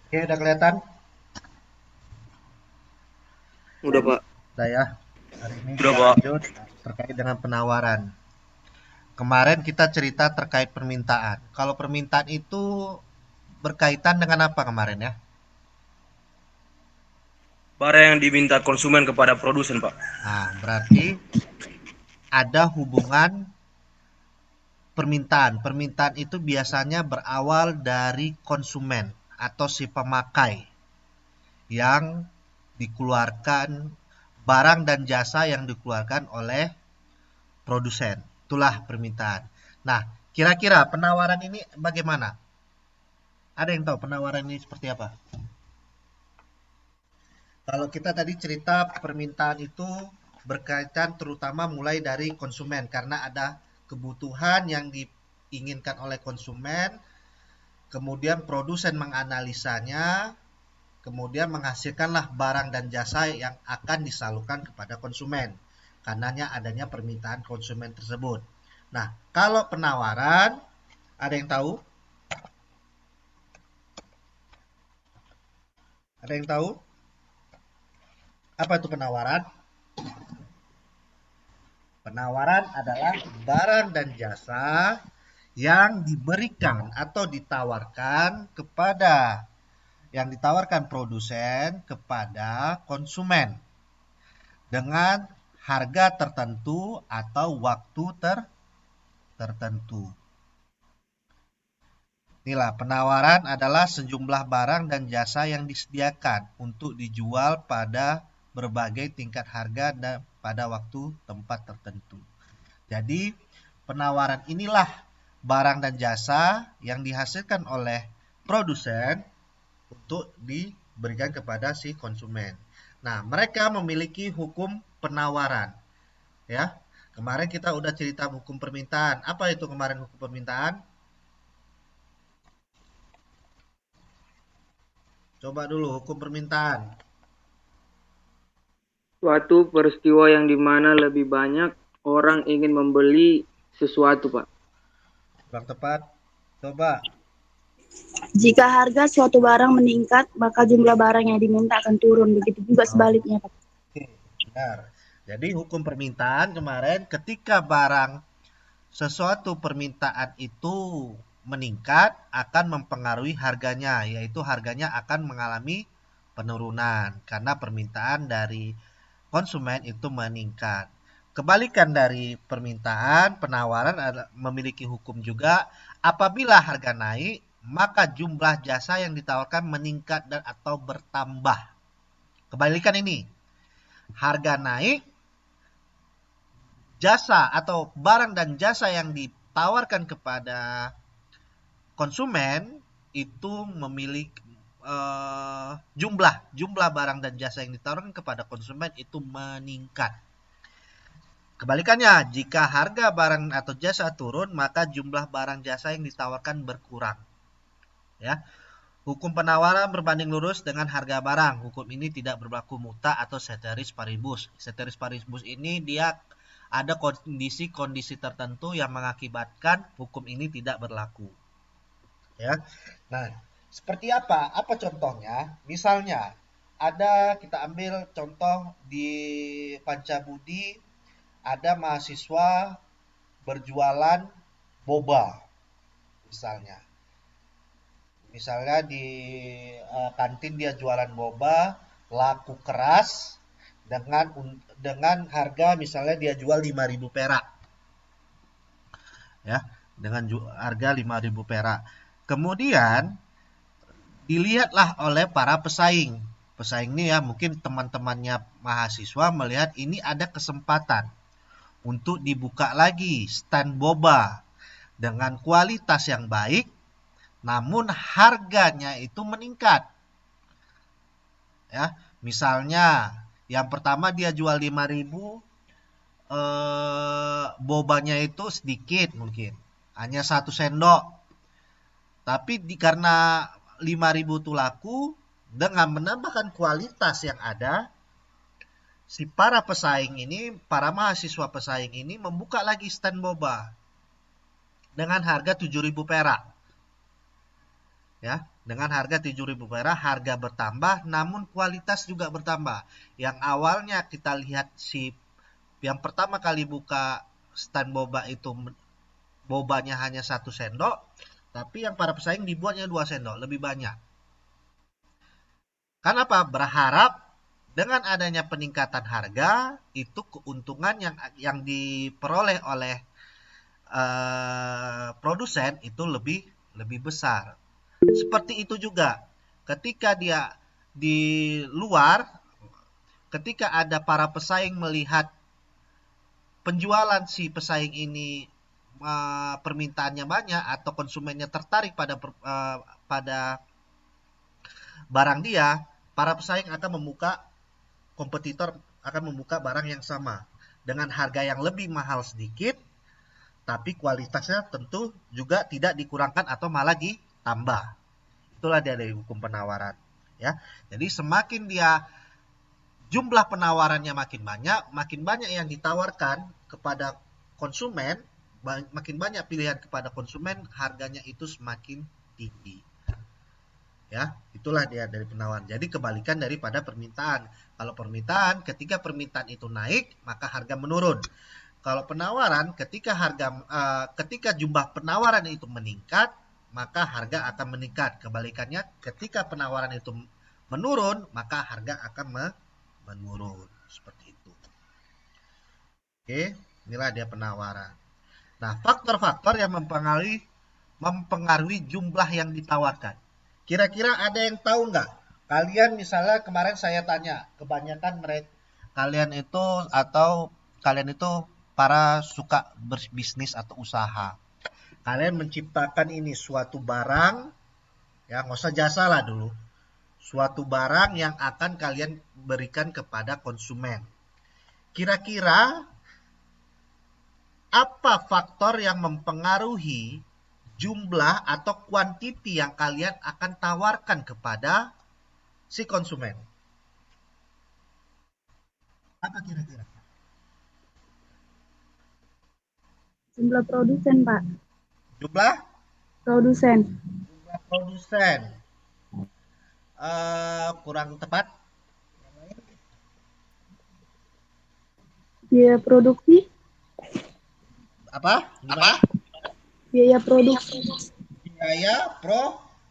Oke, udah kelihatan? Udah, Pak. Udah ya. Hari ini Udah, kita Pak. lanjut terkait dengan penawaran. Kemarin kita cerita terkait permintaan. Kalau permintaan itu berkaitan dengan apa kemarin ya? Barang yang diminta konsumen kepada produsen, Pak. Nah, berarti ada hubungan permintaan. Permintaan itu biasanya berawal dari konsumen atau si pemakai yang dikeluarkan barang dan jasa yang dikeluarkan oleh produsen. Itulah permintaan. Nah, kira-kira penawaran ini bagaimana? Ada yang tahu penawaran ini seperti apa? Kalau kita tadi cerita permintaan itu berkaitan terutama mulai dari konsumen karena ada kebutuhan yang diinginkan oleh konsumen, kemudian produsen menganalisanya, kemudian menghasilkanlah barang dan jasa yang akan disalurkan kepada konsumen. Karenanya adanya permintaan konsumen tersebut. Nah, kalau penawaran, ada yang tahu? Ada yang tahu? Apa itu penawaran? Penawaran adalah barang dan jasa yang diberikan atau ditawarkan kepada yang ditawarkan produsen kepada konsumen dengan harga tertentu atau waktu tertentu. Inilah penawaran adalah sejumlah barang dan jasa yang disediakan untuk dijual pada berbagai tingkat harga dan pada waktu tempat tertentu. Jadi, penawaran inilah barang dan jasa yang dihasilkan oleh produsen untuk diberikan kepada si konsumen. Nah, mereka memiliki hukum penawaran, ya. Kemarin kita udah cerita hukum permintaan. Apa itu kemarin hukum permintaan? Coba dulu hukum permintaan. Suatu peristiwa yang dimana lebih banyak orang ingin membeli sesuatu, Pak. Kurang tepat. Coba. Jika harga suatu barang meningkat, maka jumlah barang yang diminta akan turun. Begitu juga sebaliknya, Pak. Oke, benar. Jadi hukum permintaan kemarin ketika barang sesuatu permintaan itu meningkat akan mempengaruhi harganya, yaitu harganya akan mengalami penurunan karena permintaan dari konsumen itu meningkat. Kebalikan dari permintaan, penawaran memiliki hukum juga. Apabila harga naik, maka jumlah jasa yang ditawarkan meningkat dan atau bertambah. Kebalikan ini, harga naik, jasa atau barang dan jasa yang ditawarkan kepada konsumen itu memiliki jumlah barang dan jasa yang ditawarkan kepada konsumen itu meningkat. Kebalikannya, jika harga barang atau jasa turun, maka jumlah barang jasa yang ditawarkan berkurang. Ya, hukum penawaran berbanding lurus dengan harga barang. Hukum ini tidak berlaku muta atau ceteris paribus. Ceteris paribus ini dia ada kondisi-kondisi tertentu yang mengakibatkan hukum ini tidak berlaku. Ya, nah seperti apa? Apa contohnya? Misalnya ada kita ambil contoh di Pancabudi ada mahasiswa berjualan boba misalnya. Misalnya di kantin dia jualan boba, laku keras dengan harga misalnya dia jual 5.000 perak ya, dengan harga 5.000 perak. Kemudian dilihatlah oleh para pesaing. Pesaing ini ya mungkin teman-temannya mahasiswa melihat ini ada kesempatan untuk dibuka lagi stand boba dengan kualitas yang baik namun harganya itu meningkat. Ya, misalnya yang pertama dia jual 5.000, bobanya itu sedikit mungkin, hanya 1 sendok. Tapi karena 5.000 itu laku, dengan menambahkan kualitas yang ada, si para pesaing ini, para mahasiswa pesaing ini membuka lagi stand boba dengan harga 7.000 perak. Ya, Dengan harga 7.000 perak, harga bertambah, namun kualitas juga bertambah. Yang awalnya kita lihat yang pertama kali buka stand boba itu bobanya hanya 1 sendok, tapi yang para pesaing dibuatnya 2 sendok, lebih banyak. Kenapa? Berharap dengan adanya peningkatan harga, itu keuntungan yang diperoleh oleh produsen itu lebih besar. Seperti itu juga ketika dia di luar, ketika ada para pesaing melihat penjualan si pesaing ini permintaannya banyak atau konsumennya tertarik pada barang dia, para pesaing akan kompetitor akan membuka barang yang sama dengan harga yang lebih mahal sedikit, tapi kualitasnya tentu juga tidak dikurangkan atau malah ditambah. Itulah dia dari hukum penawaran, ya. Jadi semakin dia jumlah penawarannya makin banyak yang ditawarkan kepada konsumen, makin banyak pilihan kepada konsumen, harganya itu semakin tinggi. Ya, itulah dia dari penawaran. Jadi kebalikan daripada permintaan. Kalau permintaan, ketika permintaan itu naik, maka harga menurun. Kalau penawaran, ketika jumlah penawaran itu meningkat, maka harga akan meningkat. Kebalikannya, ketika penawaran itu menurun, maka harga akan menurun. Seperti itu. Oke, inilah dia penawaran. Nah, faktor-faktor yang mempengaruhi jumlah yang ditawarkan. Kira-kira ada yang tahu nggak? Kalian misalnya kemarin saya tanya, kebanyakan kalian itu para suka berbisnis atau usaha. Kalian menciptakan ini suatu barang, ya nggak usah jasa lah dulu. Suatu barang yang akan kalian berikan kepada konsumen. Kira-kira apa faktor yang mempengaruhi jumlah atau kuantiti yang kalian akan tawarkan kepada si konsumen? Apa kira-kira? Jumlah produsen, Pak. Jumlah Produsen. produsen. Kurang tepat. Biaya produksi. Apa? Gimana? Biaya produksi. Biaya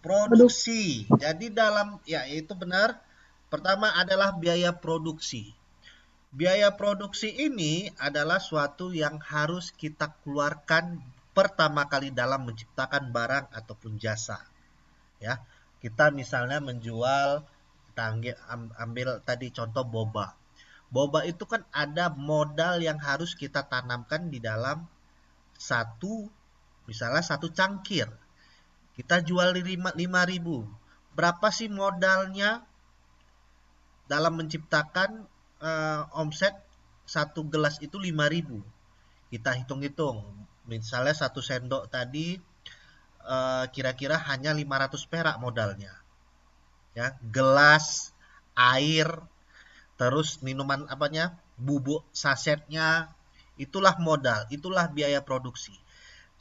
produksi. Jadi itu benar. Pertama adalah biaya produksi. Biaya produksi ini adalah suatu yang harus kita keluarkan pertama kali dalam menciptakan barang ataupun jasa. Ya, kita misalnya menjual, kita ambil tadi contoh boba. Boba itu kan ada modal yang harus kita tanamkan di dalam misalnya satu cangkir. Kita jual 5.000. Berapa sih modalnya dalam menciptakan omset satu gelas itu 5.000? Kita hitung-hitung. Misalnya 1 sendok tadi kira-kira hanya 500 perak modalnya. Ya, gelas, air, terus minuman bubuk sasetnya, itulah modal, itulah biaya produksi.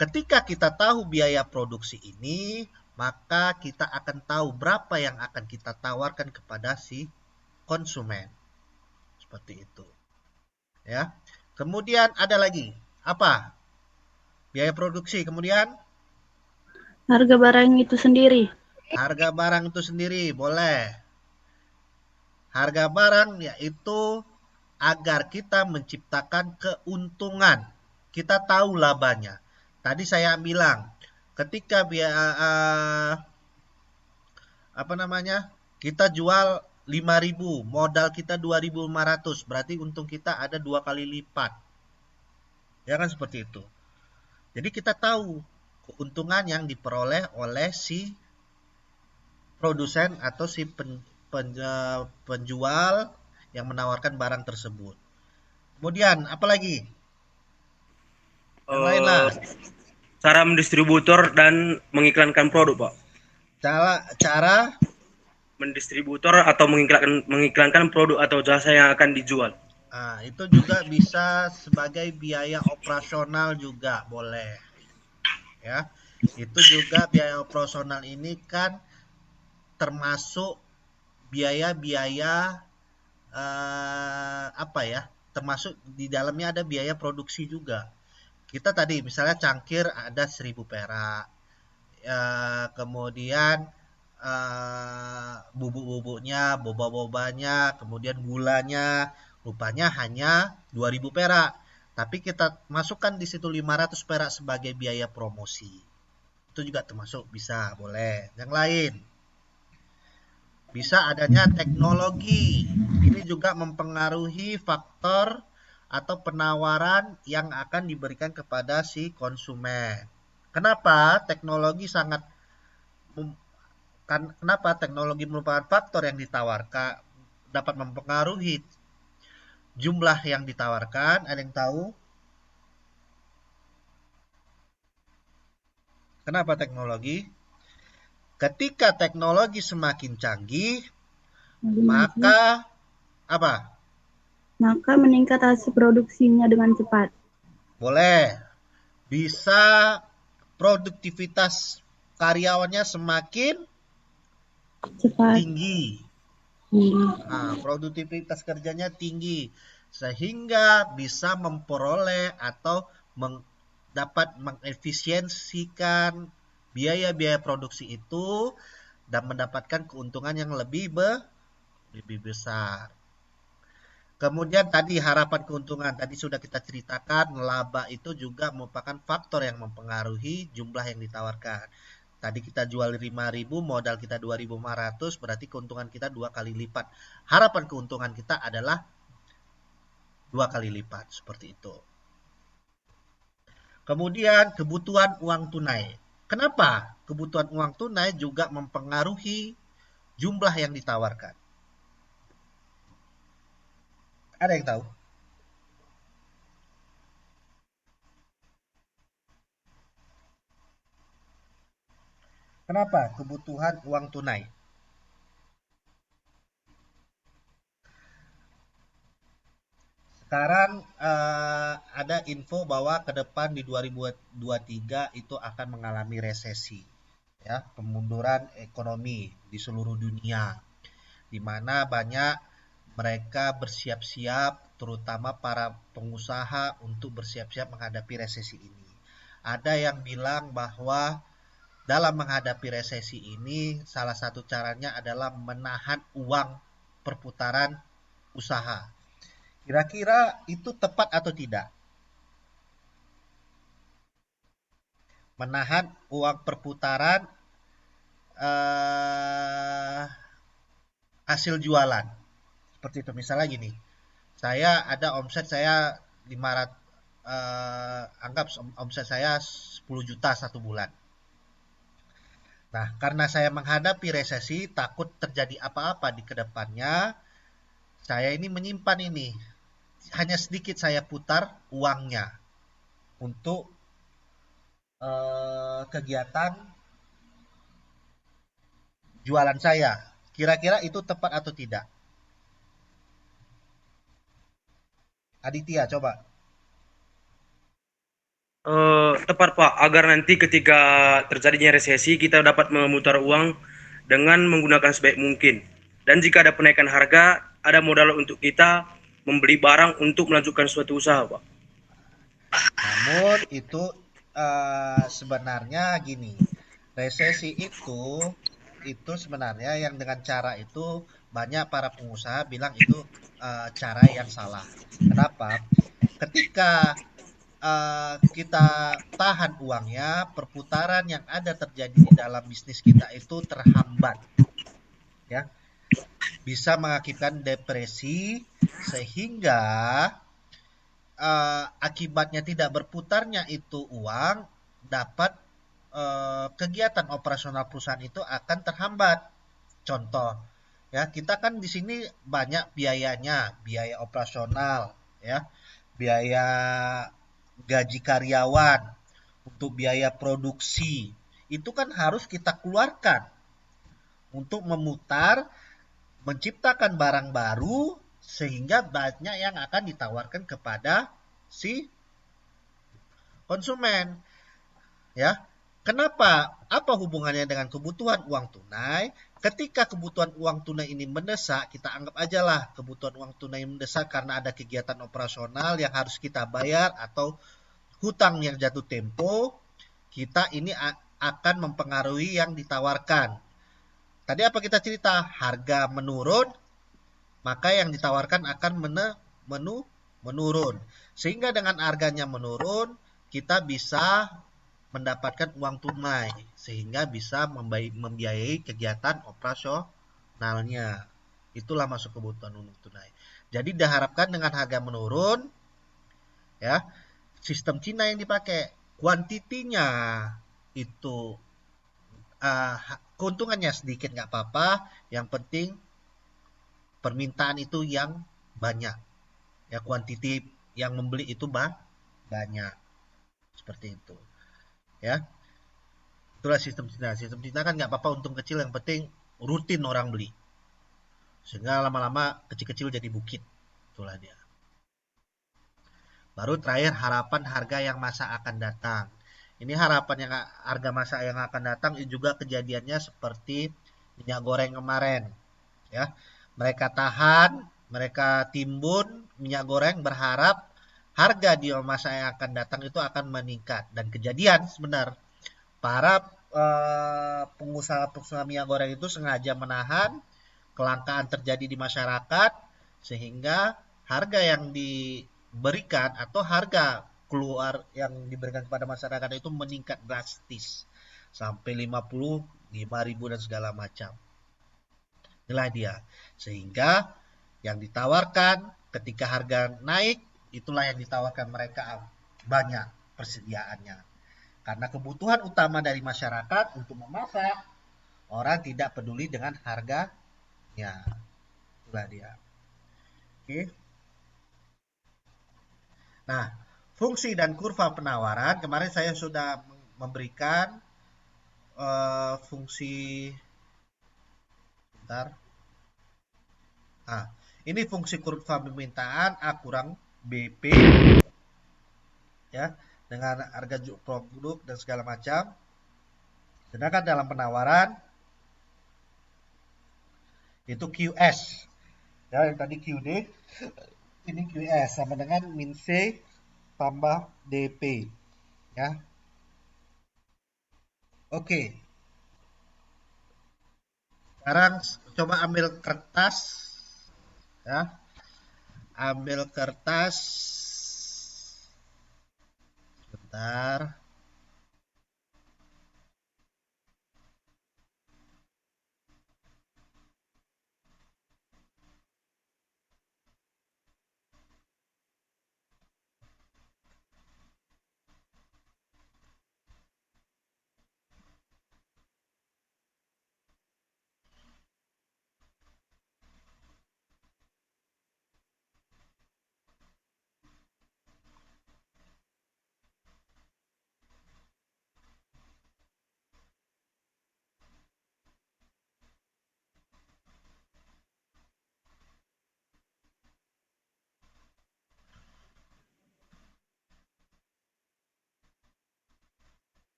Ketika kita tahu biaya produksi ini, maka kita akan tahu berapa yang akan kita tawarkan kepada si konsumen. Seperti itu. Ya. Kemudian ada lagi, apa? Biaya produksi, kemudian Harga barang itu sendiri. harga barang itu sendiri, boleh. Harga barang yaitu agar kita menciptakan keuntungan. Kita tahu labanya. Tadi saya bilang, ketika kita jual 5.000, modal kita 2.500, berarti untung kita ada 2 kali lipat. Ya kan seperti itu. Jadi kita tahu keuntungan yang diperoleh oleh si produsen atau si penjual yang menawarkan barang tersebut. Kemudian apa lagi? Yang lain lah. Cara mendistributor dan mengiklankan produk, Pak. Cara Mendistributor atau mengiklankan produk atau jasa yang akan dijual. Itu juga bisa sebagai biaya operasional juga boleh. Ya. Itu juga biaya operasional ini kan termasuk biaya-biaya termasuk di dalamnya ada biaya produksi juga. Kita tadi misalnya cangkir ada 1.000 perak, kemudian bubuk-bubuknya, boba-bobanya, kemudian gulanya, rupanya hanya 2.000 perak. Tapi kita masukkan di situ 500 perak sebagai biaya promosi. Itu juga termasuk bisa, boleh. Yang lain, bisa adanya teknologi. Ini juga mempengaruhi faktor atau penawaran yang akan diberikan kepada si konsumen. Kenapa teknologi kenapa teknologi merupakan faktor yang ditawarkan, dapat mempengaruhi jumlah yang ditawarkan? Ada yang tahu? Kenapa teknologi? Ketika teknologi semakin canggih, maka apa? Maka meningkat hasil produksinya dengan cepat. Boleh. Bisa produktivitas karyawannya semakin Cepat. tinggi. Produktivitas kerjanya tinggi. Sehingga bisa memperoleh atau dapat mengefisiensikan biaya-biaya produksi itu dan mendapatkan keuntungan yang lebih besar. Kemudian tadi harapan keuntungan, tadi sudah kita ceritakan, laba itu juga merupakan faktor yang mempengaruhi jumlah yang ditawarkan. Tadi kita jual 5.000, modal kita 2.500, berarti keuntungan kita 2 kali lipat. Harapan keuntungan kita adalah 2 kali lipat, seperti itu. Kemudian kebutuhan uang tunai. Kenapa kebutuhan uang tunai juga mempengaruhi jumlah yang ditawarkan? Ada yang tahu? Kenapa kebutuhan uang tunai? Sekarang ada info bahwa ke depan di 2023 itu akan mengalami resesi, ya, pemunduran ekonomi di seluruh dunia, di mana banyak mereka bersiap-siap, terutama para pengusaha untuk bersiap-siap menghadapi resesi ini. Ada yang bilang bahwa dalam menghadapi resesi ini, salah satu caranya adalah menahan uang perputaran usaha. Kira-kira itu tepat atau tidak? Menahan uang perputaran hasil jualan. Seperti itu. Misalnya gini, saya ada omset saya 500, anggap omset saya 10 juta satu bulan. Nah, karena saya menghadapi resesi, takut terjadi apa-apa di kedepannya, saya ini menyimpan ini. Hanya sedikit saya putar uangnya untuk kegiatan jualan saya. Kira-kira itu tepat atau tidak? Aditya, coba. Tepat Pak, agar nanti ketika terjadinya resesi kita dapat memutar uang dengan menggunakan sebaik mungkin. Dan jika ada penaikan harga, ada modal untuk kita membeli barang untuk melanjutkan suatu usaha Pak. Namun itu sebenarnya gini, resesi itu sebenarnya yang dengan cara itu banyak para pengusaha bilang itu cara yang salah. Kenapa? Ketika kita tahan uangnya, perputaran yang ada terjadi di dalam bisnis kita itu terhambat, ya, bisa mengakibatkan depresi sehingga akibatnya tidak berputarnya itu uang, dapat kegiatan operasional perusahaan itu akan terhambat. Contoh, ya, kita kan di sini banyak biayanya, biaya operasional, ya, biaya gaji karyawan, untuk biaya produksi. Itu kan harus kita keluarkan untuk menciptakan barang baru sehingga banyak yang akan ditawarkan kepada si konsumen. Ya, kenapa Apa hubungannya dengan kebutuhan uang tunai? Ketika kebutuhan uang tunai ini mendesak, kita anggap aja lah kebutuhan uang tunai mendesak karena ada kegiatan operasional yang harus kita bayar atau hutang yang jatuh tempo, kita ini akan mempengaruhi yang ditawarkan. Tadi apa kita cerita? Harga menurun, maka yang ditawarkan akan menurun. Sehingga dengan harganya menurun, kita bisa mendapatkan uang tunai sehingga bisa membiayai kegiatan operasionalnya. Itulah masuk kebutuhan uang tunai. Jadi diharapkan dengan harga menurun, ya, sistem Cina yang dipakai, kuantitinya itu keuntungannya sedikit nggak apa-apa, yang penting permintaan itu yang banyak, ya, kuantiti yang membeli itu banyak, seperti itu, ya. Itulah sistem Cina kan nggak apa-apa untung kecil, yang penting rutin orang beli, sehingga lama-lama kecil-kecil jadi bukit. Itulah dia. Baru terakhir harapan harga yang masa akan datang. Ini harapan yang harga masa yang akan datang juga kejadiannya seperti minyak goreng kemarin, ya. Mereka tahan, mereka timbun minyak goreng berharap harga di masa yang akan datang itu akan meningkat, dan kejadian sebenar. Para pengusaha-pengusaha minyak goreng itu sengaja menahan, kelangkaan terjadi di masyarakat sehingga harga yang diberikan atau harga keluar yang diberikan kepada masyarakat itu meningkat drastis sampai 55.000 dan segala macam. Inilah dia. Sehingga yang ditawarkan ketika harga naik, itulah yang ditawarkan mereka banyak persediaannya. Karena kebutuhan utama dari masyarakat untuk memasak, orang tidak peduli dengan harganya. Itulah dia. Oke. Nah, fungsi dan kurva penawaran, kemarin saya sudah memberikan fungsi, bentar. Nah, ini fungsi kurva permintaan A kurang BP, ya, dengan harga produk dan segala macam. Sedangkan dalam penawaran itu QS, ya, yang tadi QD, ini QS sama dengan min C tambah DP, ya. Oke, sekarang coba ambil kertas, ya, ambil kertas, bentar.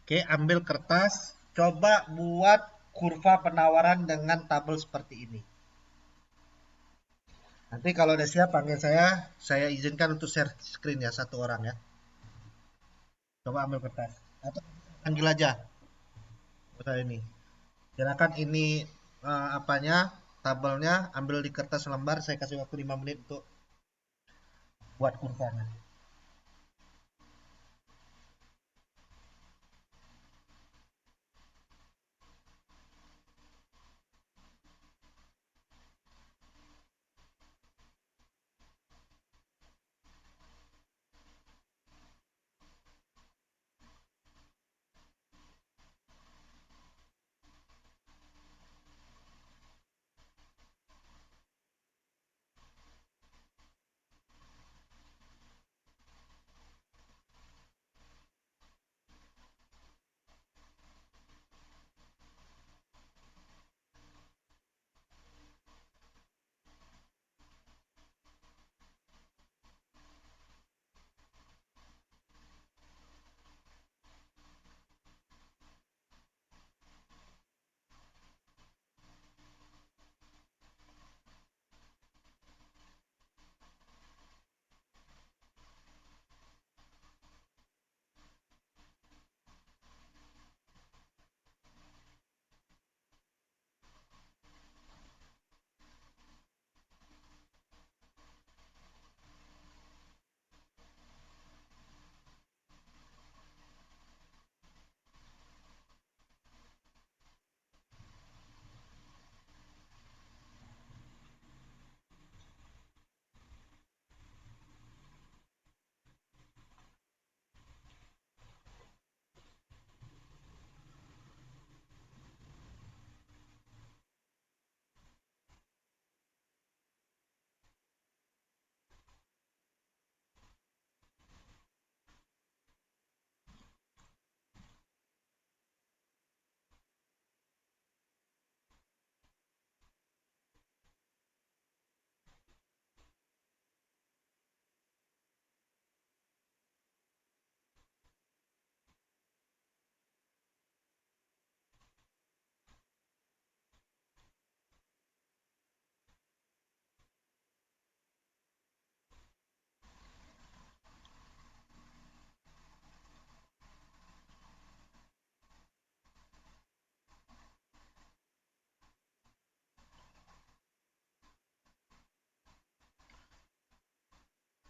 Oke, ambil kertas, coba buat kurva penawaran dengan tabel seperti ini. Nanti kalau udah siap panggil saya izinkan untuk share screen ya, satu orang ya. Coba ambil kertas. Atau panggil aja. Udah ini. Silakan ini apanya, tabelnya, ambil di kertas lembar, saya kasih waktu 5 menit untuk buat kurvanya.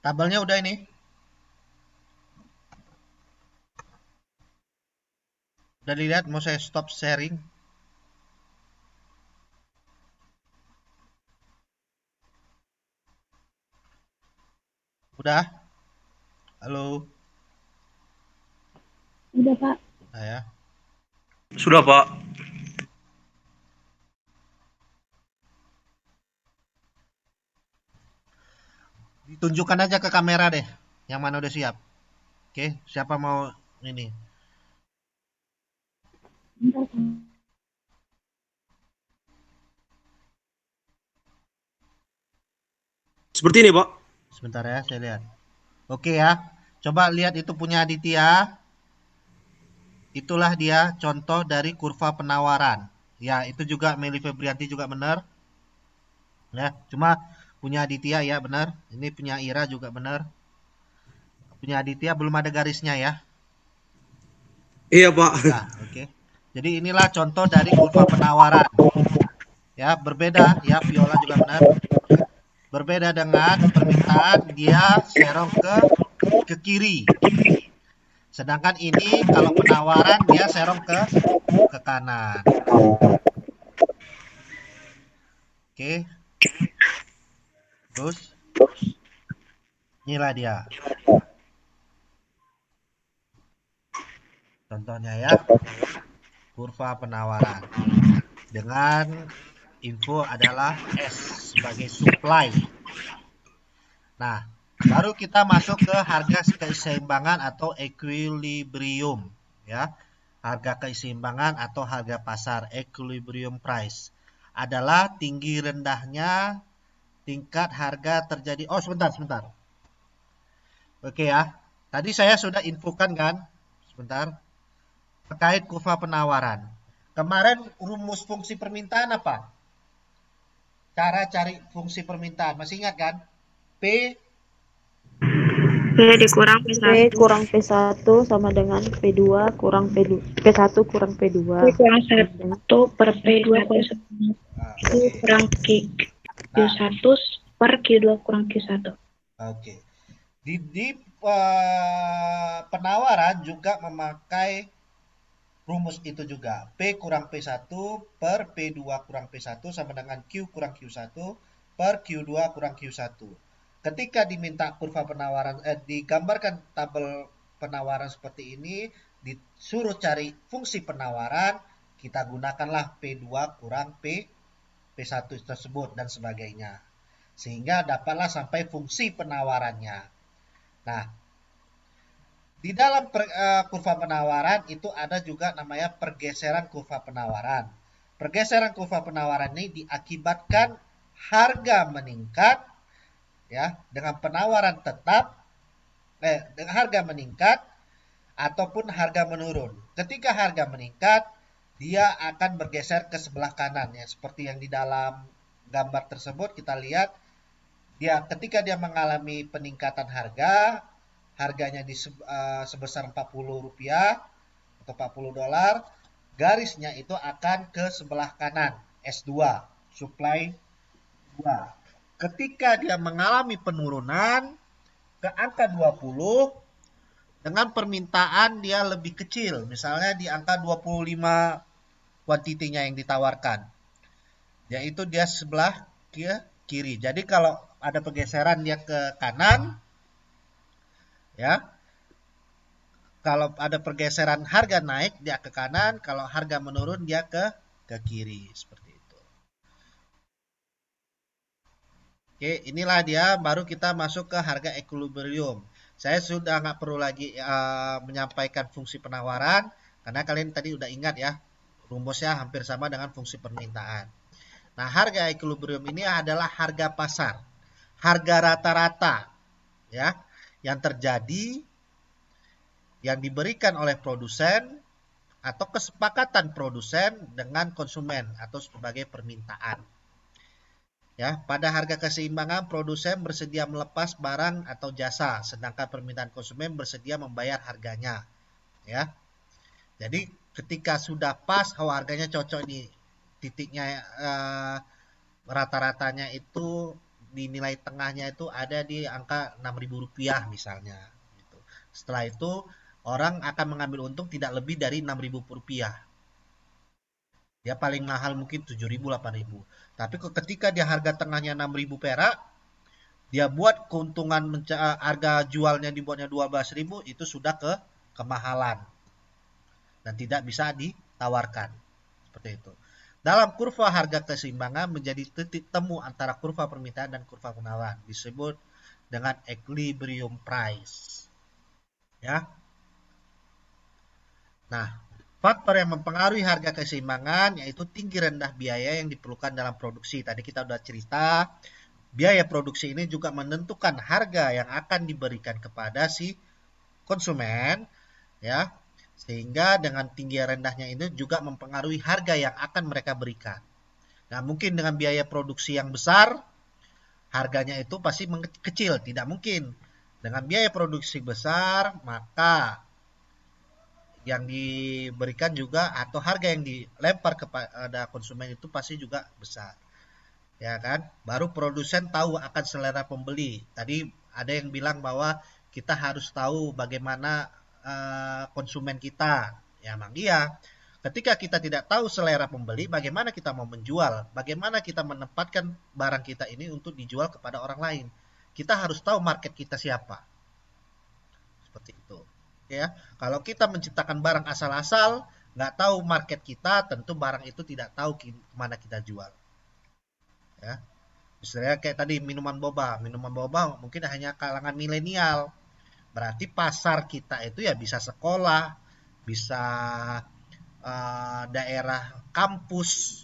Tabelnya udah ini. Udah dilihat, mau saya stop sharing? Udah? Halo? Udah, Pak. Nah, ya. Sudah, Pak. Ditunjukkan aja ke kamera deh. Yang mana udah siap. Oke, siapa mau ini? Bentar, Pak. Seperti ini, Pak. Sebentar ya, saya lihat. Oke ya. Coba lihat itu punya Aditya. Itulah dia contoh dari kurva penawaran. Ya, itu juga Meli Febrianti juga benar. Ya, cuma punya Aditya ya benar. Ini punya Ira juga benar. Punya Aditya belum ada garisnya ya. Iya, Pak. Nah, oke. Jadi inilah contoh dari kurva penawaran. Ya, berbeda ya, Viola juga benar. Berbeda dengan permintaan dia serong ke kiri. Sedangkan ini kalau penawaran dia serong ke kanan. Oke. Terus inilah dia. Contohnya ya, kurva penawaran. Dengan info adalah S sebagai supply. Nah, baru kita masuk ke harga keseimbangan atau equilibrium ya. Harga keseimbangan atau harga pasar, equilibrium price, adalah tinggi rendahnya tingkat harga terjadi. Oh, sebentar. Oke ya. Tadi saya sudah infokan kan? Sebentar. Terkait kurva penawaran. Kemarin rumus fungsi permintaan apa? Cara cari fungsi permintaan. Masih ingat kan? P P dikurang P P1. kurang P1 sama dengan P2 kurang P2, P1 kurang P2. P kurang 1 per P2 kurang 1 Q oke. kurang Nah, Q1 per Q2 kurang Q1. oke. Di penawaran juga memakai rumus itu juga. P kurang P1 per P2 kurang P1 sama dengan Q kurang Q1 per Q2 kurang Q1. Ketika diminta kurva penawaran, digambarkan tabel penawaran seperti ini, disuruh cari fungsi penawaran, kita gunakanlah P2 kurang P1 tersebut dan sebagainya. Sehingga dapatlah sampai fungsi penawarannya. Nah, di dalam kurva penawaran itu ada juga namanya pergeseran kurva penawaran. Pergeseran kurva penawaran ini diakibatkan harga meningkat ya dengan penawaran tetap dengan harga meningkat ataupun harga menurun. Ketika harga meningkat, dia akan bergeser ke sebelah kanan ya seperti yang di dalam gambar tersebut kita lihat ketika dia mengalami peningkatan harga, harganya sebesar Rp40 atau $40, garisnya itu akan ke sebelah kanan, S2, supply 2. Ketika dia mengalami penurunan ke angka 20, dengan permintaan dia lebih kecil, misalnya di angka 25 kuantitinya yang ditawarkan, yaitu dia sebelah kiri. Jadi kalau ada pergeseran dia ke kanan, ya. Kalau ada pergeseran harga naik dia ke kanan, kalau harga menurun dia ke kiri seperti itu. Oke, inilah dia baru kita masuk ke harga equilibrium. Saya sudah nggak perlu lagi menyampaikan fungsi penawaran karena kalian tadi udah ingat ya rumusnya hampir sama dengan fungsi permintaan. Nah, harga equilibrium ini adalah harga pasar, harga rata-rata ya yang terjadi yang diberikan oleh produsen atau kesepakatan produsen dengan konsumen atau sebagai permintaan. Ya, pada harga keseimbangan produsen bersedia melepas barang atau jasa, sedangkan permintaan konsumen bersedia membayar harganya. Ya, jadi ketika sudah pas, harganya cocok nih, titiknya rata-ratanya itu di nilai tengahnya itu ada di angka Rp6.000 misalnya gitu. Setelah itu orang akan mengambil untung tidak lebih dari Rp6.000. Dia paling mahal mungkin 7.000, 8.000. Tapi ketika dia harga tengahnya 6.000 perak, dia buat keuntungan harga jualnya dibuatnya 12.000, itu sudah kemahalan dan tidak bisa ditawarkan. Seperti itu. Dalam kurva harga keseimbangan menjadi titik temu antara kurva permintaan dan kurva penawaran, disebut dengan equilibrium price. Ya. Nah, faktor yang mempengaruhi harga keseimbangan yaitu tinggi rendah biaya yang diperlukan dalam produksi. Tadi kita sudah cerita, biaya produksi ini juga menentukan harga yang akan diberikan kepada si konsumen, ya. Sehingga dengan tinggi rendahnya ini juga mempengaruhi harga yang akan mereka berikan. Nah, mungkin dengan biaya produksi yang besar, harganya itu pasti kecil. Tidak mungkin. Dengan biaya produksi besar, maka yang diberikan juga atau harga yang dilempar kepada konsumen itu pasti juga besar. Ya kan? Baru produsen tahu akan selera pembeli. Tadi ada yang bilang bahwa kita harus tahu bagaimana konsumen kita. Ya, memang iya. Ketika kita tidak tahu selera pembeli, bagaimana kita mau menjual? Bagaimana kita menempatkan barang kita ini untuk dijual kepada orang lain? Kita harus tahu market kita siapa. Seperti itu. Ya, kalau kita menciptakan barang asal-asal, nggak tahu market kita, tentu barang itu tidak tahu kemana kita jual. Ya, misalnya kayak tadi minuman boba mungkin hanya kalangan milenial. Berarti pasar kita itu ya bisa sekolah, bisa daerah kampus.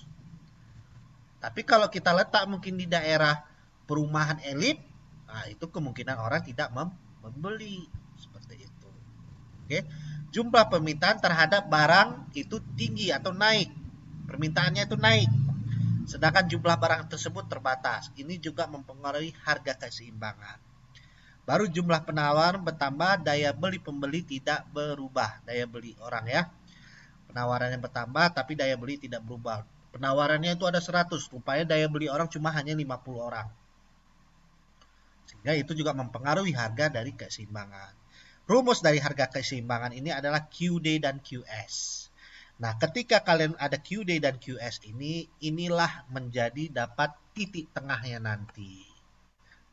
Tapi kalau kita letak mungkin di daerah perumahan elit, nah itu kemungkinan orang tidak membeli seperti itu. Oke, jumlah permintaan terhadap barang itu tinggi atau naik, permintaannya itu naik, sedangkan jumlah barang tersebut terbatas. Ini juga mempengaruhi harga keseimbangan. Baru jumlah penawaran bertambah, daya beli pembeli tidak berubah. Daya beli orang ya. Penawarannya bertambah tapi daya beli tidak berubah. Penawarannya itu ada 100, rupanya daya beli orang cuma hanya 50 orang. Sehingga itu juga mempengaruhi harga dari keseimbangan. Rumus dari harga keseimbangan ini adalah QD dan QS. Nah, ketika kalian ada QD dan QS ini, inilah menjadi dapat titik tengahnya nanti.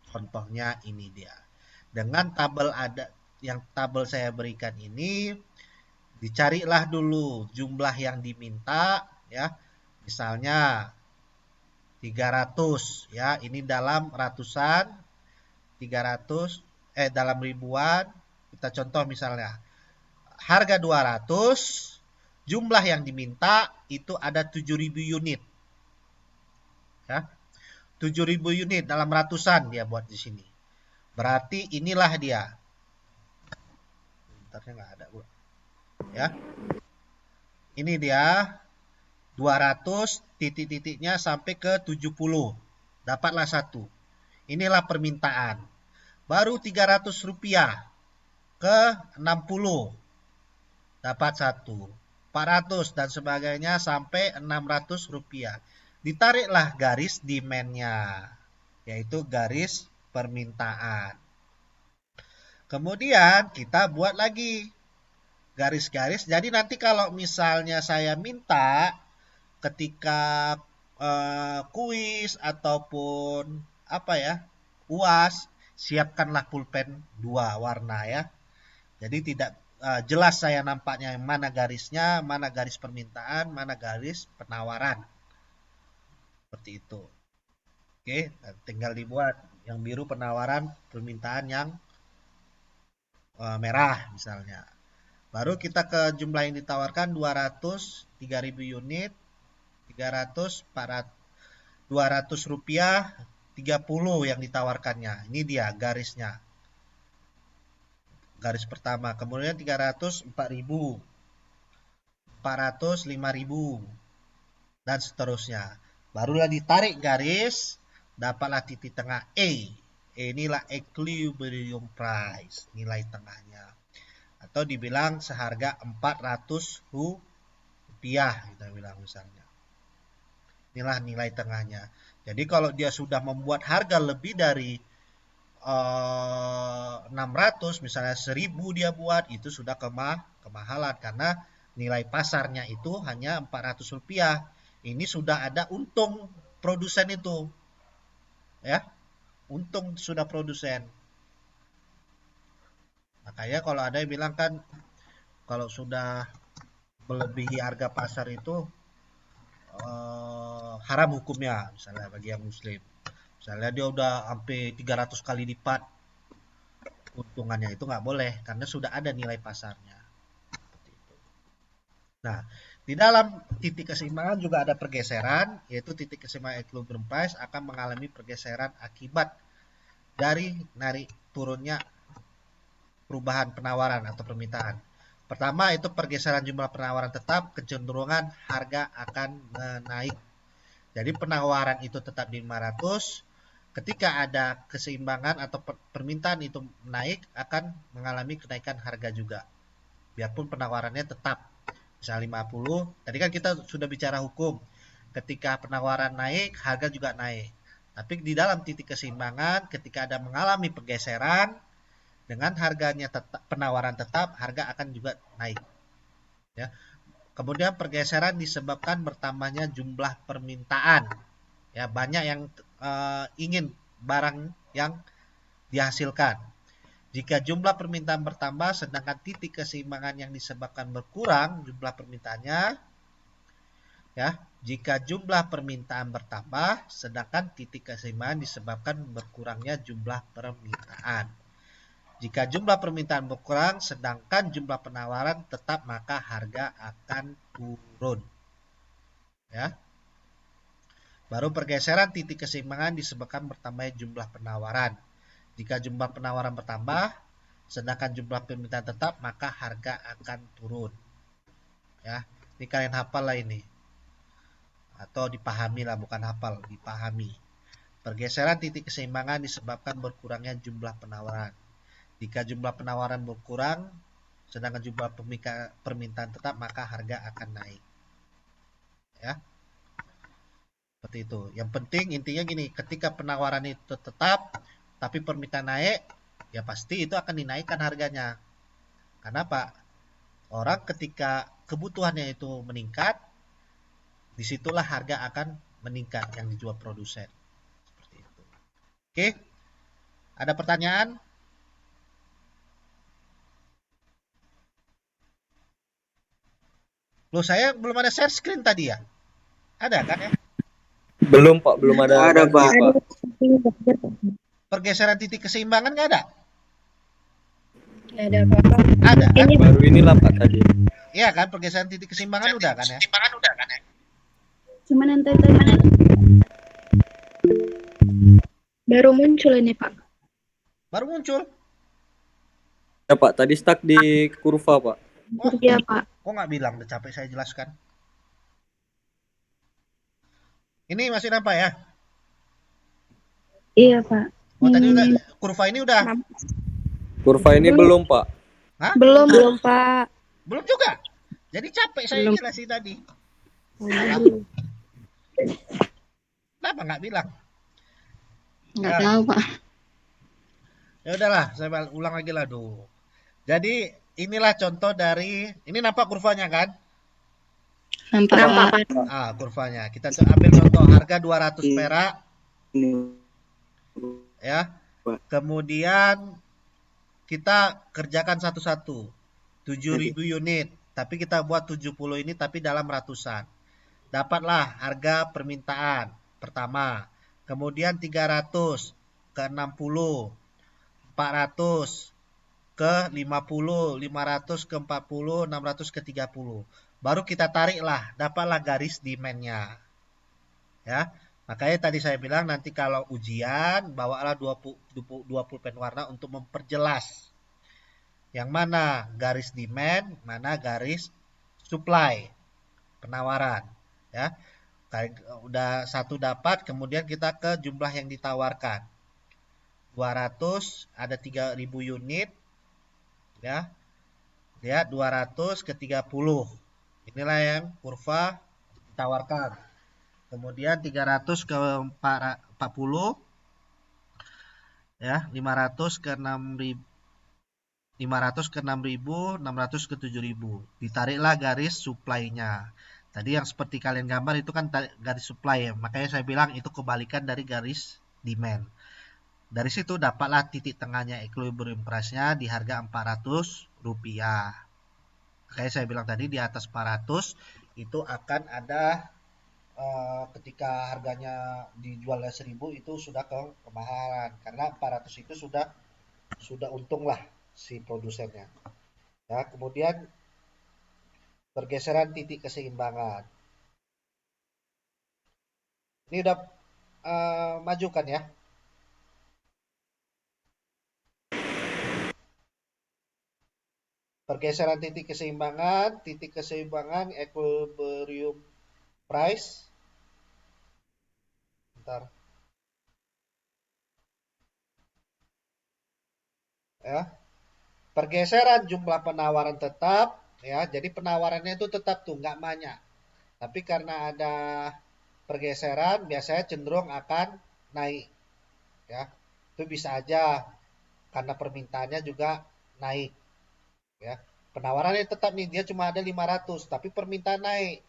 Contohnya ini dia. Dengan tabel tabel saya berikan ini, dicarilah dulu jumlah yang diminta ya. Misalnya 300 ya, ini dalam ratusan, 300 dalam ribuan. Kita contoh misalnya harga 200, jumlah yang diminta itu ada 7.000 unit. Ya. 7.000 unit dalam ratusan dia buat di sini. Berarti inilah dia. Bentarnya nggak ada. Ya. Ini dia 200 titik-titiknya sampai ke 70. Dapatlah satu. Inilah permintaan. Baru Rp300 ke 60. Dapat satu. 400 dan sebagainya sampai Rp600. Ditariklah garis demand-nya, yaitu garis permintaan. Kemudian kita buat lagi garis-garis. Jadi nanti kalau misalnya saya minta ketika kuis ataupun UAS, siapkanlah pulpen 2 warna ya. Jadi tidak jelas saya nampaknya mana garisnya, mana garis permintaan, mana garis penawaran. Seperti itu. Oke, tinggal dibuat yang biru penawaran, permintaan yang merah misalnya. Baru kita ke jumlah yang ditawarkan 200, 3.000 unit, 300, 400, Rp200, 30 yang ditawarkannya. Ini dia garisnya. Garis pertama. Kemudian 300, 4.000, 400, 5.000, dan seterusnya. Barulah ditarik garis, dapatlah titik tengah E. Inilah equilibrium price, nilai tengahnya. Atau dibilang seharga Rp400, kita bilang misalnya. Inilah nilai tengahnya. Jadi kalau dia sudah membuat harga lebih dari 600, misalnya 1000 dia buat, itu sudah kemahalan karena nilai pasarnya itu hanya Rp400. Ini sudah ada untung produsen itu, ya, untung sudah produsen. Makanya kalau ada yang bilang kan kalau sudah melebihi harga pasar itu haram hukumnya, misalnya bagi yang muslim. Misalnya dia udah sampai 300 kali lipat keuntungannya, itu nggak boleh karena sudah ada nilai pasarnya. Seperti itu. Nah, di dalam titik keseimbangan juga ada pergeseran, yaitu titik keseimbangan equilibrium price akan mengalami pergeseran akibat dari narik turunnya perubahan penawaran atau permintaan. Pertama itu pergeseran jumlah penawaran tetap, kecenderungan harga akan naik. Jadi penawaran itu tetap di 500, ketika ada keseimbangan atau permintaan itu naik akan mengalami kenaikan harga juga. Biarpun penawarannya tetap misalnya 50, tadi kan kita sudah bicara hukum. Ketika penawaran naik, harga juga naik. Tapi di dalam titik keseimbangan ketika ada mengalami pergeseran dengan harganya tetap, penawaran tetap, harga akan juga naik. Ya. Kemudian pergeseran disebabkan bertambahnya jumlah permintaan. Ya, banyak yang ingin barang yang dihasilkan. Jika jumlah permintaan bertambah sedangkan titik keseimbangan yang disebabkan berkurang jumlah permintaannya, ya, jika jumlah permintaan bertambah sedangkan titik keseimbangan disebabkan berkurangnya jumlah permintaan. Jika jumlah permintaan berkurang sedangkan jumlah penawaran tetap, maka harga akan turun. Ya. Baru pergeseran titik keseimbangan disebabkan bertambahnya jumlah penawaran. Jika jumlah penawaran bertambah sedangkan jumlah permintaan tetap, maka harga akan turun. Ya, ini kalian hafal lah ini. Atau dipahami lah, bukan hafal, dipahami. Pergeseran titik keseimbangan disebabkan berkurangnya jumlah penawaran. Jika jumlah penawaran berkurang, sedangkan jumlah permintaan tetap, maka harga akan naik. Ya, seperti itu. Yang penting intinya gini, ketika penawaran itu tetap, tapi permintaan naik, ya pasti itu akan dinaikkan harganya. Kenapa? Orang ketika kebutuhannya itu meningkat, disitulah harga akan meningkat yang dijual produsen. Seperti itu. Oke, ada pertanyaan? Loh, saya belum ada share screen tadi ya? Ada kan ya? Belum Pak, belum ada. Ada, Pak. Pergeseran titik keseimbangan nggak ada? Ada Pak. Ada kan? Baru inilah Pak tadi. Iya kan, pergeseran titik keseimbangan udah kan ya? Cuman ente tadi Baru muncul ini Pak. Baru muncul. Ya Pak, tadi stuck di kurva Pak. Wah, iya Pak. kok nggak bilang? Udah capek saya jelaskan. Ini masih nampak ya? Iya Pak. Oh, tadi udah, kurva ini udah? Kurva ini belum Pak. Hah? Belum, Pak. Belum juga? Jadi capek saya Belum. jelasin tadi. Belum. Kenapa nggak bilang? Nggak Ya. tahu Pak. Ya udahlah, saya ulang lagi lah dulu. Jadi inilah contoh dari, ini nampak kurvanya kan? Nampak Pak. Ah, kurvanya. Kita ambil contoh harga 200 perak, ya. Kemudian kita kerjakan satu-satu. 7.000 unit, tapi kita buat 70 ini tapi dalam ratusan. Dapatlah harga permintaan pertama. Kemudian 300 ke 60, 400 ke 50, 500 ke 40, 600 ke 30. Baru kita tariklah, dapatlah garis demand-nya. Ya. Makanya tadi saya bilang nanti kalau ujian bawalah 20 pen warna untuk memperjelas yang mana garis demand, mana garis supply, penawaran. Ya. Udah satu dapat, kemudian kita ke jumlah yang ditawarkan. 200 ada 3.000 unit, ya. Lihat 200 ke 30. Inilah yang kurva ditawarkan. Kemudian 300 ke 40 ya, 500 ke 6.000, 500 ke 6.000, 600 ke 7.000. Ditariklah garis supply-nya. Tadi yang seperti kalian gambar itu kan garis supply ya. Makanya saya bilang itu kebalikan dari garis demand. Dari situ dapatlah titik tengahnya equilibrium price-nya di harga Rp400. Kayak saya bilang tadi di atas 400 itu akan ada ketika harganya dijualnya 1.000 itu sudah kemahalan karena 400 itu sudah untung lah si produsennya. Ya, kemudian pergeseran titik keseimbangan. Ini udah maju kan ya? Pergeseran titik keseimbangan equilibrium price. Bentar. Ya. Pergeseran jumlah penawaran tetap, ya. Jadi penawarannya itu tetap tuh, nggak banyak. Tapi karena ada pergeseran, biasanya cenderung akan naik, ya. Itu bisa aja karena permintaannya juga naik, ya. Penawarannya tetap nih, dia cuma ada 500, tapi permintaan naik.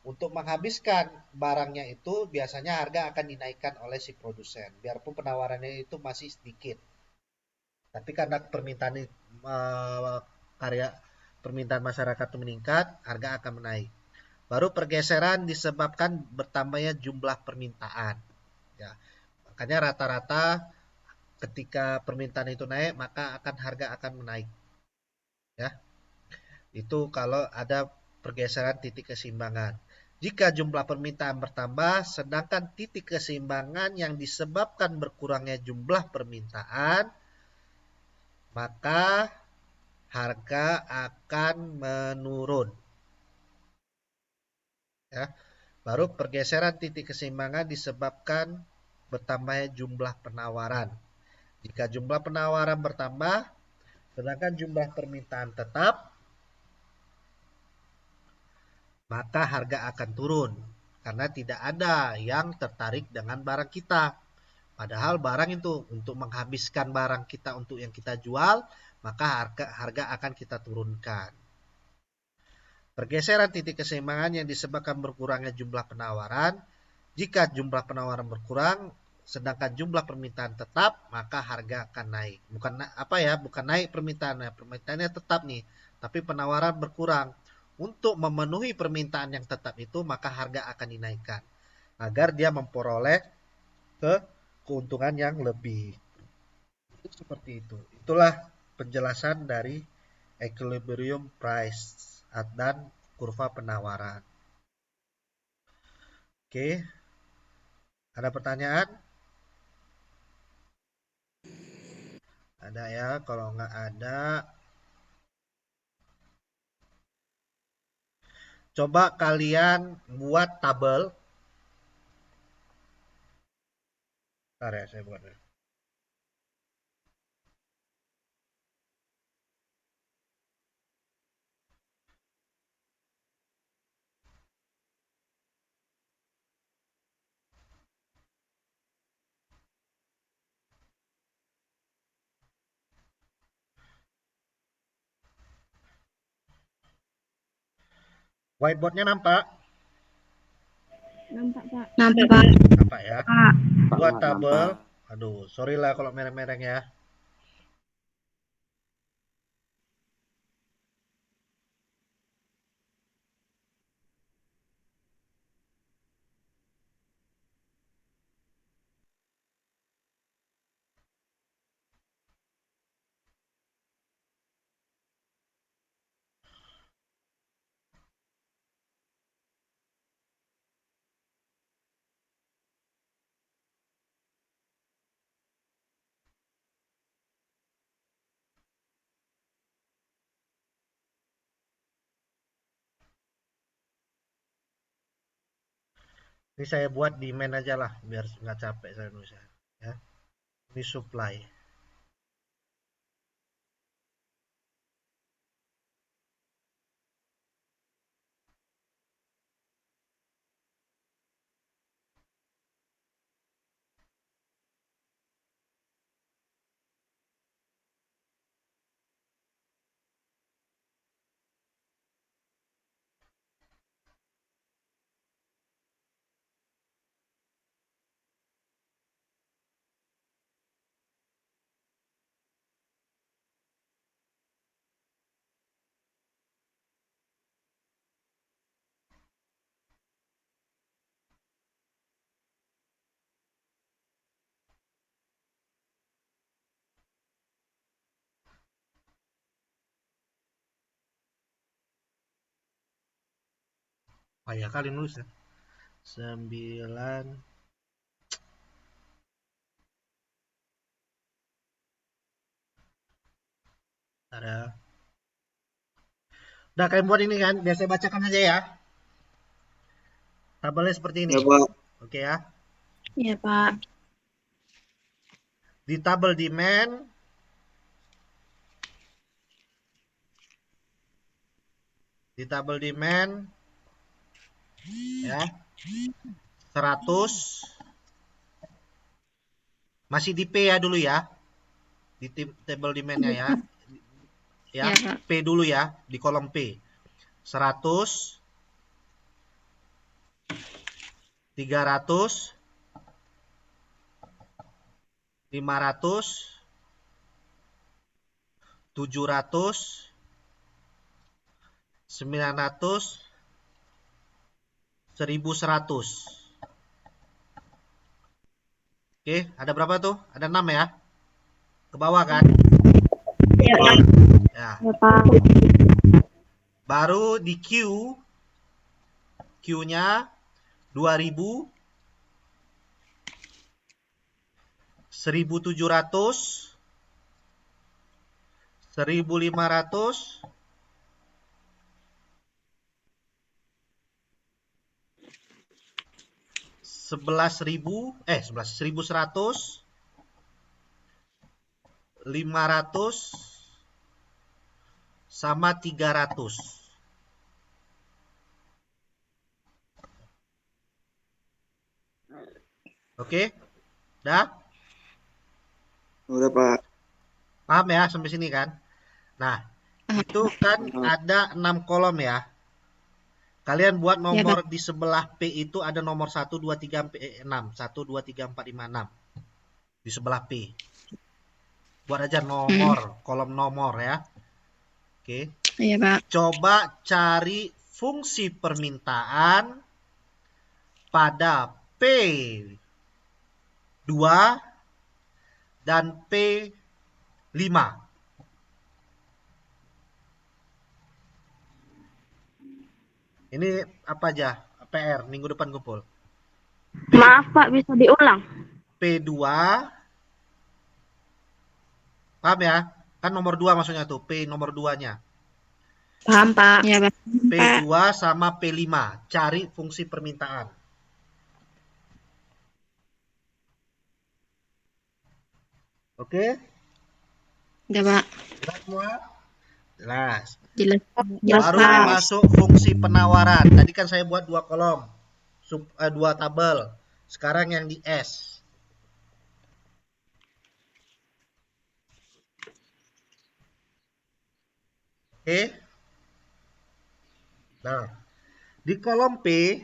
Untuk menghabiskan barangnya itu biasanya harga akan dinaikkan oleh si produsen, biarpun penawarannya itu masih sedikit. Tapi karena permintaan karya permintaan masyarakat meningkat, harga akan menaik. Baru pergeseran disebabkan bertambahnya jumlah permintaan. Ya, makanya rata-rata ketika permintaan itu naik, maka harga akan menaik. Ya, itu kalau ada pergeseran titik keseimbangan. Jika jumlah permintaan bertambah, sedangkan titik keseimbangan yang disebabkan berkurangnya jumlah permintaan, maka harga akan menurun. Ya, baru pergeseran titik keseimbangan disebabkan bertambahnya jumlah penawaran. Jika jumlah penawaran bertambah, sedangkan jumlah permintaan tetap, maka harga akan turun karena tidak ada yang tertarik dengan barang kita. Padahal barang itu untuk menghabiskan barang kita untuk yang kita jual, maka harga akan kita turunkan. Pergeseran titik keseimbangan yang disebabkan berkurangnya jumlah penawaran. Jika jumlah penawaran berkurang, sedangkan jumlah permintaan tetap, maka harga akan naik. Bukan naik permintaannya, permintaannya tetap nih, tapi penawaran berkurang. Untuk memenuhi permintaan yang tetap itu, maka harga akan dinaikkan agar dia memperoleh keuntungan yang lebih. Itu seperti itu. Itulah penjelasan dari equilibrium price dan kurva penawaran. Oke, ada pertanyaan? Ada ya, kalau nggak ada, coba kalian buat tabel. Bentar ya, saya buat. Whiteboardnya nampak? Nampak, Pak. Nampak. Nampak ya. Pak. Buat tabel. Aduh, sorry lah kalau mereng-mereng ya. Ini saya buat demand aja lah, biar nggak capek saya nulisnya. Ya. Ini supply. Payah kali nulis ya. 9 ada. Udah kalian buat ini kan, biar saya bacakan aja ya. Tabelnya seperti ini. Ya, Pak. Oke ya. Iya, Pak. Di tabel demand ya 100 masih di P ya dulu ya. Di tabel demand-nya ya. Ya, Iya, Pak. P dulu ya, di kolom P. 100 300 500 700 900 1100. Oke, ada berapa tuh? Ada 6 ya. Ke bawah kan? Iya, Pak. Ya. Ya, Pak. Baru di Q-nya 2000 1700 1500 1100 500 sama 300. Oke? Dah? Udah, Pak. Paham ya sampai sini kan? Nah, itu kan ada 6 kolom ya. Kalian buat nomor di sebelah P itu ada nomor 1, 2, 3, 6. 1, 2, 3, 4, 5, 6. Di sebelah P. Buat aja nomor, kolom nomor ya. Oke. Iya, Pak. Coba cari fungsi permintaan pada P2 dan P5. Ini apa aja? PR minggu depan kumpul. Maaf, Pak, bisa diulang? P2, paham ya? Kan nomor 2 maksudnya tuh, P nomor 2-nya. Paham, Pak. Iya, Pak. P2 sama P5, cari fungsi permintaan. Oke? Udah, Pak. Jelas semua? Jelas. Jelas. Jelas, Baru Pak. masuk fungsi penawaran. Tadi kan saya buat 2 kolom, 2 tabel. Sekarang yang di S. Oke? Nah, di kolom P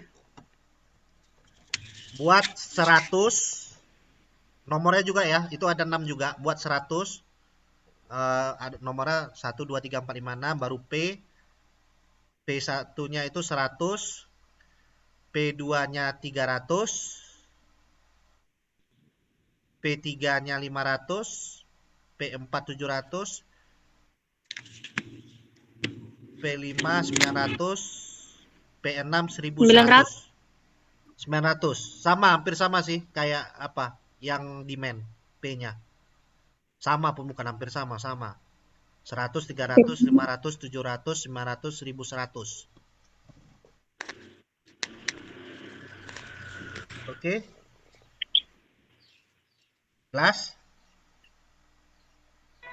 buat 100, nomornya juga ya, itu ada 6 juga, buat 100, ada nomornya 1, 2, 3, 4, 5, 6, baru P1-nya itu 100, P2-nya 300, P3-nya 500, P4 700, P5 900, P6 1100. 900. Sama, hampir sama sih kayak apa yang demand P-nya. Sama pun bukan hampir sama, sama. 100, 300, 500, 700, 900, 1100. Oke? Jelas?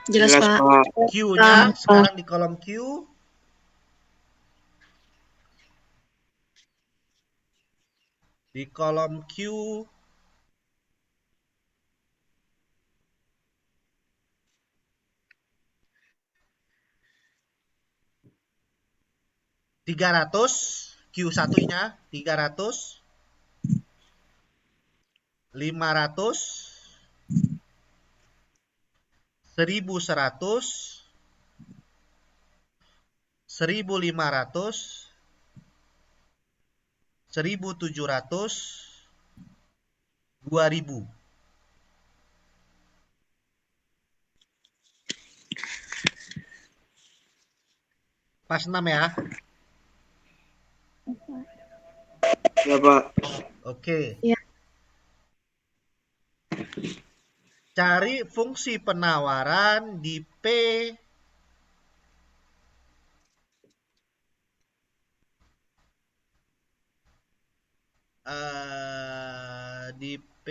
Jelas, Pak. Q-nya sekarang di kolom Q. Di kolom Q 300, Q1-nya 300, 500, 1100, 1500, 1700, 2000. Pas 6 ya. Ya, Pak. Oke. Iya. Cari fungsi penawaran di di P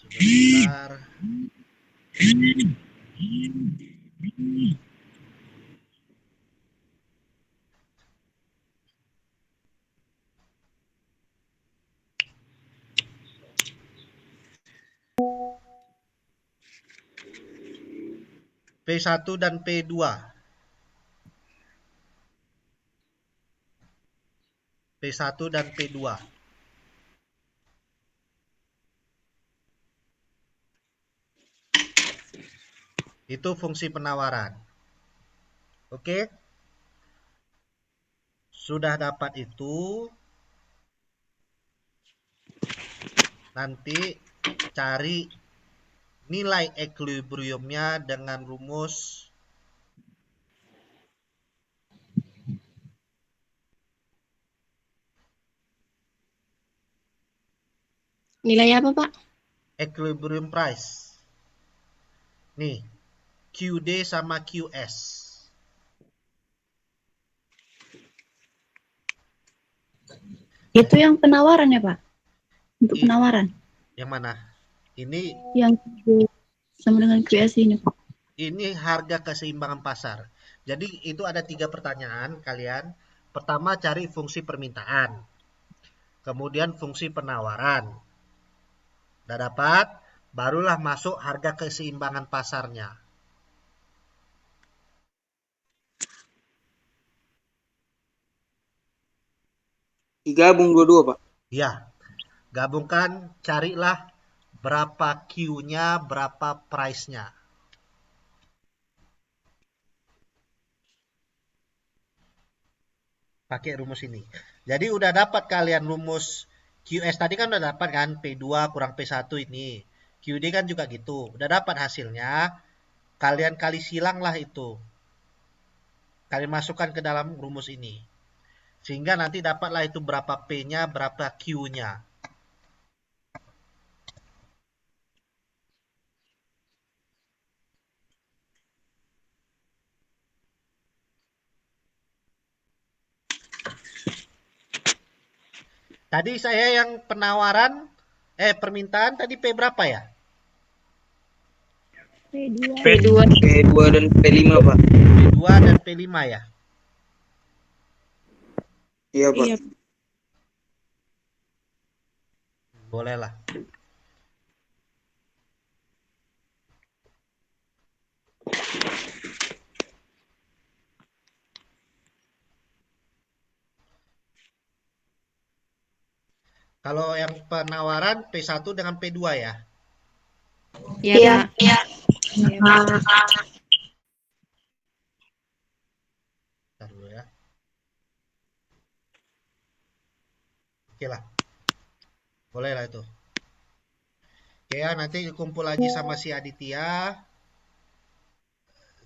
sebentar. P1 dan P2. P1 dan P2. Itu fungsi penawaran. Oke? Sudah dapat itu, nanti cari nilai equilibriumnya dengan rumus Nilai apa, Pak? equilibrium price. Nih, QD sama QS. Itu yang penawaran ya, Pak? Untuk I- penawaran. Yang mana? Ini Yang sama dengan QS ini, Pak. ini harga keseimbangan pasar. Jadi itu ada 3 pertanyaan kalian. Pertama cari fungsi permintaan. Kemudian fungsi penawaran. Udah dapat? Barulah masuk harga keseimbangan pasarnya. Digabung dua-dua, Pak. Ya, gabungkan, carilah berapa Q-nya, berapa price-nya. Pakai rumus ini. Jadi udah dapat kalian rumus QS tadi kan udah dapat kan, P2 kurang P1 ini. QD kan juga gitu. Udah dapat hasilnya. Kalian kali silang lah itu. Kalian masukkan ke dalam rumus ini. Sehingga nanti dapatlah itu berapa P-nya, berapa Q-nya. Tadi saya yang penawaran, permintaan tadi P berapa ya? P2 dan P5, Pak. P2 dan P5 ya? Iya, Pak. Iya. Boleh lah. Kalau yang penawaran P1 dengan P2 ya? Iya, Pak. Iya. Bentar dulu ya. Oke lah. Boleh lah itu. Oke ya, nanti kumpul lagi sama si Aditya.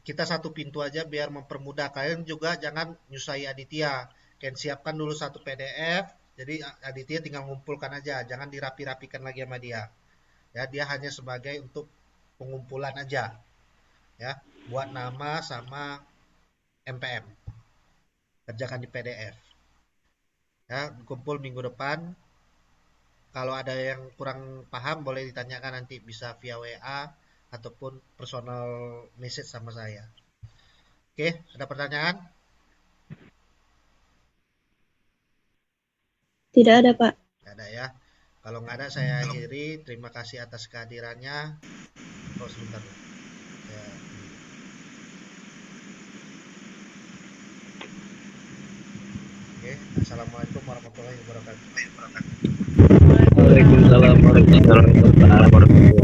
Kita satu pintu aja biar mempermudah. Kalian juga jangan nyusahi Aditya. Kalian siapkan dulu satu PDF. Jadi Aditya tinggal ngumpulkan aja. Jangan dirapi-rapikan lagi sama dia. Ya, dia hanya sebagai untuk pengumpulan aja. Ya, buat nama sama MPM. Kerjakan di PDF. Ya, kumpul minggu depan. Kalau ada yang kurang paham boleh ditanyakan nanti bisa via WA ataupun personal message sama saya. Oke, ada pertanyaan? Tidak ada, Pak. Tidak ada ya. Kalau nggak ada saya akhiri. Terima kasih atas kehadirannya. Oh, sebentar dulu. Ya. Oke, assalamualaikum warahmatullahi wabarakatuh. Waalaikumsalam warahmatullahi wabarakatuh.